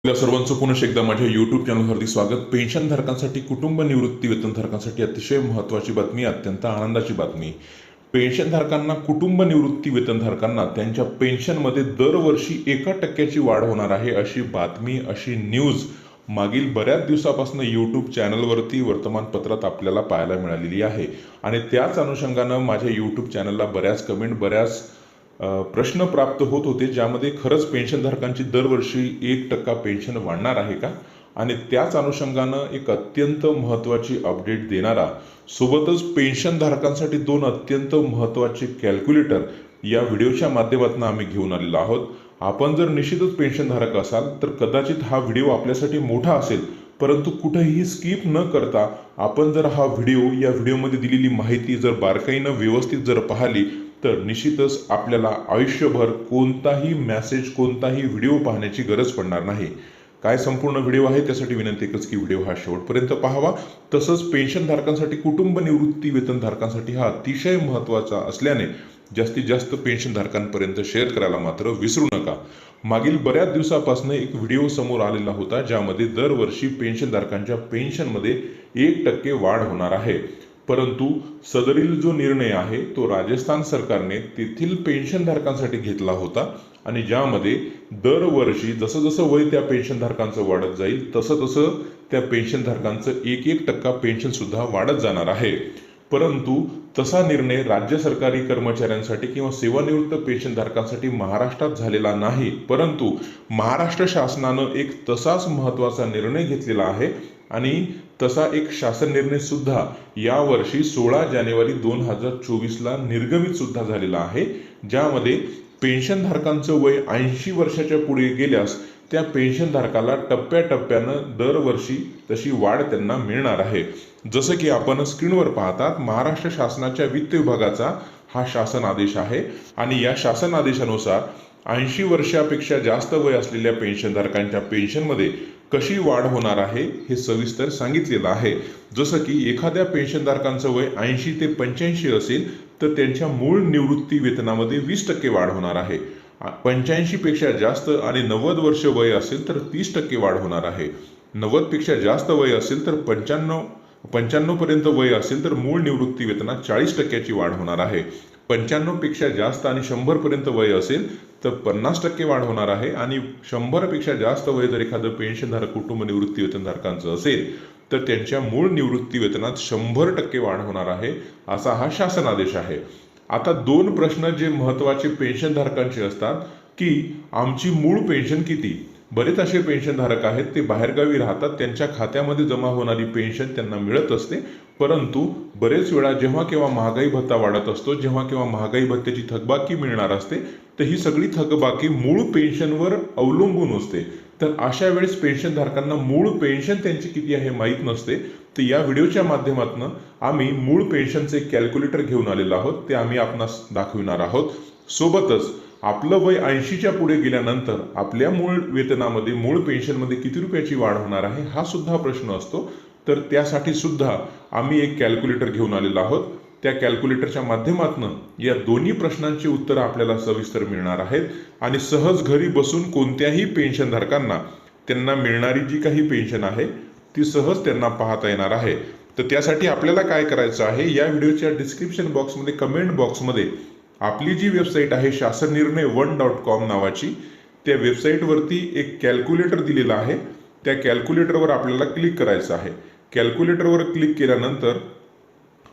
आपल्या सर्वांचं पुन्हा एकदा माझ्या यूट्यूब चॅनलवरती स्वागत। पेन्शनधारकांसाठी, कुटुंब निवृत्ती वेतनधारकांसाठी अतिशय महत्त्वाची बातमी, अत्यंत आनंदाची बातमी। पेन्शनधारकांना, कुटुंब निवृत्ती वेतनधारकांना त्यांच्या पेन्शनमध्ये दरवर्षी 1% वाढ होणार आहे, अशी बातमी, अशी न्यूज मागील बऱ्याच दिवसापासून यूट्यूब चॅनलवरती, वर्तमानपत्रात आपल्याला पाहायला मिळालेली आहे। आणि त्याच अनुषंगानं माझ्या यूट्यूब चॅनलला बऱ्याच कमेंट, बऱ्याच प्रश्न प्राप्त होत होते, ज्यामध्ये खरंच पेन्शनधारकांची दरवर्षी 1% पेन्शन वाढणार आहे का, आणि त्याच अनुषंगानं एक अत्यंत महत्त्वाची अपडेट देणारा, सोबतच पेन्शनधारकांसाठी 2 अत्यंत महत्त्वाचे कॅल्क्युलेटर या व्हिडिओच्या माध्यमातून आम्ही घेऊन आलेलो आहोत। आपण जर निश्चितच पेन्शनधारक असाल तर कदाचित हा व्हिडिओ आपल्यासाठी मोठा असेल, परंतु कुठेही स्किप न करता आपण जर हा व्हिडिओ, या व्हिडिओमध्ये दिलेली माहिती जर बारकाईनं व्यवस्थित जर पाहिली तर निश्चितच आपल्याला आयुष्यभर कोणताही मेसेज, कोणताही व्हिडिओ पाहण्याची गरज पडणार नाही। काय संपूर्ण व्हिडिओ आहे त्यासाठी विनंती एकच की व्हिडिओ हा शेवटपर्यंत पाहावा। तसंच पेन्शनधारकांसाठी, कुटुंब निवृत्ती वेतनधारकांसाठी हा अतिशय महत्त्वाचा असल्याने जास्तीत जास्त पेन्शनधारकांपर्यंत शेअर करायला मात्र विसरू नका। मागील बऱ्याच दिवसापासून एक व्हिडिओ समोर आलेला होता, ज्यामध्ये दरवर्षी पेन्शनधारकांच्या पेन्शनमध्ये 1% वाढ होणार आहे, परंतु सदरील जो निर्णय आहे तो राजस्थान सरकारने तेथील पेन्शनधारकांसाठी घेतला होता, आणि ज्यामध्ये दरवर्षी जसं जसं वय त्या पेन्शनधारकांचं वाढत जाईल तसं तसं त्या पेन्शनधारकांचं 1% पेन्शन सुद्धा वाढत जाणार आहे। परंतु तसा निर्णय राज्य सरकारी कर्मचाऱ्यांसाठी किंवा सेवानिवृत्त पेन्शनधारकांसाठी महाराष्ट्रात झालेला नाही, परंतु महाराष्ट्र शासनानं एक तसाच महत्त्वाचा निर्णय घेतलेला आहे, आणि तसा एक शासन निर्णय सुद्धा यावर्षी 16 जानेवारी 2024ला निर्गमित सुद्धा झालेला आहे, ज्यामध्ये पेन्शनधारकांचं वय 80 वर्षाच्या पुढे गेल्यास त्या पेन्शनधारकाला टप्प्याटप्प्यानं दरवर्षी तशी वाढ त्यांना मिळणार आहे। जसं की आपण स्क्रीनवर पाहतात, महाराष्ट्र शासनाच्या वित्त विभागाचा हा शासन आदेश आहे, आणि या शासन आदेशानुसार 80 वर्षापेक्षा जास्त वय असलेल्या पेन्शनधारकांच्या पेन्शनमध्ये कशी वाढ होणार आहे हे सविस्तर सांगितलेलं आहे। जसं की एखाद्या पेन्शनधारकांचं वय 80 ते 85 असेल तर त्यांच्या मूळ निवृत्ती वेतनामध्ये 20% वाढ होणार आहे। 85 पेक्षा जास्त आणि 90 वर्ष वय असेल तर 30% वाढ होणार आहे। 90 पेक्षा जास्त वय असेल तर 95 पर्यंत वय असेल तर मूळ निवृत्ती वेतनात 40% वाढ होणार आहे। 95 पेक्षा जास्त आणि 100 पर्यंत वय असेल तर 50% वाढ होणार आहे, आणि 100 पेक्षा जास्त वय जर एखादं पेन्शनधारक, कुटुंब निवृत्ती वेतनधारकांचं असेल तर त्यांच्या मूळ निवृत्ती वेतनात 100% वाढ होणार आहे, असा हा शासन आदेश आहे। आता 2 प्रश्न जे महत्त्वाचे पेन्शनधारकांचे असतात की आमची मूळ पेन्शन किती। बरेच असे पेन्शनधारक आहेत, ते बाहेरगावी राहतात, त्यांच्या खात्यामध्ये जमा होणारी पेन्शन त्यांना मिळत असते, परंतु बरेच वेळा जेव्हा केव्हा महागाई भत्ता वाढत असतो, जेव्हा केव्हा महागाई भत्त्याची थकबाकी मिळणार असते, तर ही सगळी थकबाकी मूळ पेन्शनवर अवलंबून असते। तर अशा वेळेस पेन्शनधारकांना मूळ पेन्शन त्यांची किती आहे माहीत नसते। तर या व्हिडिओच्या माध्यमातून आम्ही मूळ पेन्शनचे कॅल्क्युलेटर घेऊन आलेलो आहोत, ते आम्ही आपणास दाखविणार आहोत। सोबतच आपलं वय 80च्या पुढे गेल्यानंतर आपल्या मूळ वेतनामध्ये, मूळ पेन्शनमध्ये किती रुपयाची वाढ होणार आहे हा सुद्धा प्रश्न असतो, तर त्यासाठी सुद्धा आम्ही एक कॅल्क्युलेटर घेऊन आलेलो आहोत। त्या कॅल्क्युलेटरच्या माध्यमातून या दोन्ही प्रश्नांची उत्तरं आपल्याला सविस्तर मिळणार आहेत, आणि सहज घरी बसून कोणत्याही पेन्शनधारकांना त्यांना मिळणारी जी काही पेन्शन आहे ती सहज त्यांना पाहता येणार आहे। तर त्यासाठी आपल्याला काय करायचं आहे, या व्हिडिओच्या डिस्क्रिप्शन बॉक्समध्ये, कमेंट बॉक्समध्ये आपली जी वेबसाईट आहे shasanirnay1.com नावाची, त्या वेबसाईटवरती एक कॅल्क्युलेटर दिलेला आहे, त्या कॅल्क्युलेटरवर आपल्याला क्लिक करायचं आहे। कॅल्क्युलेटरवर क्लिक केल्यानंतर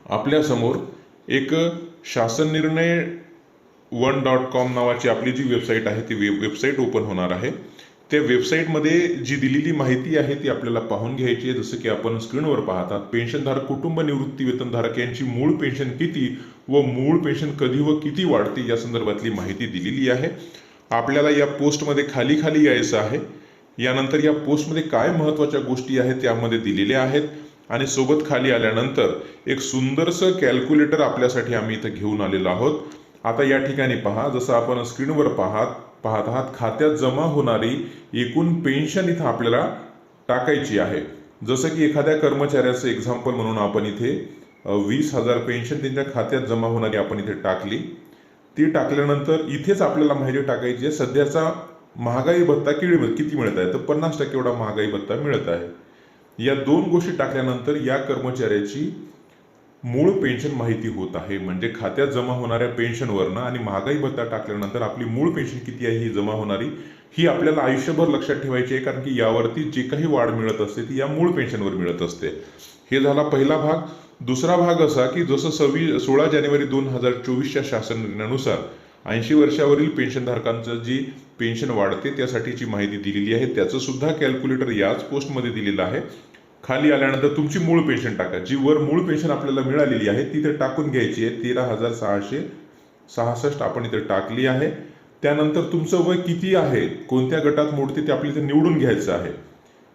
आपल्यासमोर एक shasanirnay1.com नावाची आपली जी वेबसाईट आहे ती वेबसाईट ओपन होणार आहे। त्या वेबसाईटमध्ये जी दिलेली माहिती आहे ती आपल्याला पाहून घ्यायची आहे। जसं की आपण स्क्रीनवर पाहतात, पेन्शनधारक, कुटुंब निवृत्ती वेतनधारक यांची मूळ पेन्शन किती व मूळ पेन्शन कधी व किती वाढते या संदर्भातली माहिती दिलेली आहे। आपल्याला या पोस्टमध्ये खाली खाली यायचं आहे। यानंतर या पोस्टमध्ये काय महत्त्वाच्या गोष्टी आहेत त्यामध्ये दिलेल्या आहेत, आणि सोबत खाली आल्यानंतर एक सुंदरसं कॅल्क्युलेटर आपल्यासाठी आम्ही इथं घेऊन आलेलो आहोत। आता या ठिकाणी पहा, जसं आपण स्क्रीनवर पाहत आहात, खात्यात जमा होणारी एकूण पेन्शन इथं आपल्याला टाकायची आहे। जसं की एखाद्या कर्मचाऱ्याचं एक्झाम्पल म्हणून आपण इथे 20,000 पेन्शन त्यांच्या खात्यात जमा होणारी आपण इथे टाकली। ती टाकल्यानंतर इथेच आपल्याला माहिती टाकायची आहे सध्याचा महागाई भत्ता किती मिळत आहे, तर 50% एवढा महागाई भत्ता मिळत आहे. या दोन गोष्टी टाकल्यानंतर या कर्मचाऱ्याची मूळ पेन्शन माहिती होत आहे. म्हणजे खात्यात जमा होणाऱ्या पेन्शनवरनं आणि महागाई भत्ता टाकल्यानंतर आपली मूळ पेन्शन किती आहे ही जमा होणारी, ही आपल्याला आयुष्यभर लक्षात ठेवायची आहे. कारण की यावरती जे काही वाढ मिळत असते ती या मूळ पेन्शनवर मिळत असते. हे झाला पहिला भाग. दुसरा भाग असा की जसं 16 जानेवारी 2024च्या शासन निर्णयानुसार 80 वर्षावरील पेन्शनधारकांचं जी पेन्शन वाढते त्यासाठीची माहिती दिलेली आहे. त्याचं सुद्धा कॅल्क्युलेटर याच पोस्टमध्ये दिलेलं आहे. खाली आल्यानंतर तुमची मूळ पेन्शन टाका. जी वर मूळ पेन्शन आपल्याला मिळालेली आहे तिथे टाकून घ्यायची आहे. 13,666 आपण इथे टाकली आहे. त्यानंतर तुमचं वय किती आहे, कोणत्या गटात मोडते ते आपल्याला निवडून घ्यायचं आहे.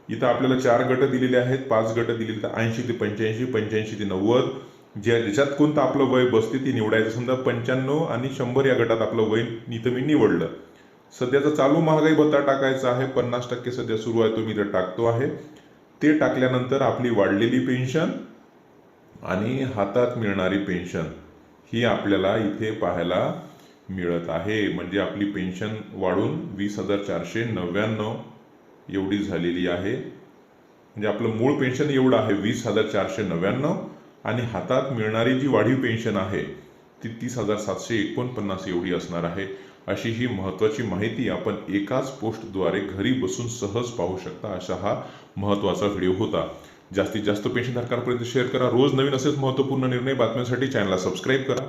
इथं आपल्याला 4 गट दिलेले आहेत, 5 गट दिलेले, 80 ते 85, 85 ते 90, ज्याच्यात कोणतं आपलं वय बसते ती निवडायचं. समजा 95 आणि 100 या गटात आपलं वय इथं मी निवडलं. सध्याचा चालू महागाई भत्ता टाकायचा आहे. 50% सध्या सुरू आहे, तो मी इथं टाकतो आहे. ते टाकल्यानंतर आपली वाढलेली पेन्शन आणि हातात मिळणारी पेन्शन ही आपल्याला इथे पाहायला मिळत आहे. म्हणजे आपली पेन्शन वाढून 20,499 एवढी झालेली आहे. म्हणजे आपलं मूळ पेन्शन एवढं आहे 20,499 आणि हातात मिळणारी जी वाढीव पेन्शन आहे ती 30,749 एवढी असणार आहे. अशी ही महत्त्वाची माहिती आपण एकाच पोस्टद्वारे घरी बसून सहज पाहू शकता. असा हा महत्त्वाचा व्हिडिओ होता. जास्तीत जास्त पेन्शनधारकांपर्यंत शेअर करा. रोज नवीन असेच महत्त्वपूर्ण निर्णय बातम्यांसाठी चॅनलला सबस्क्राईब करा.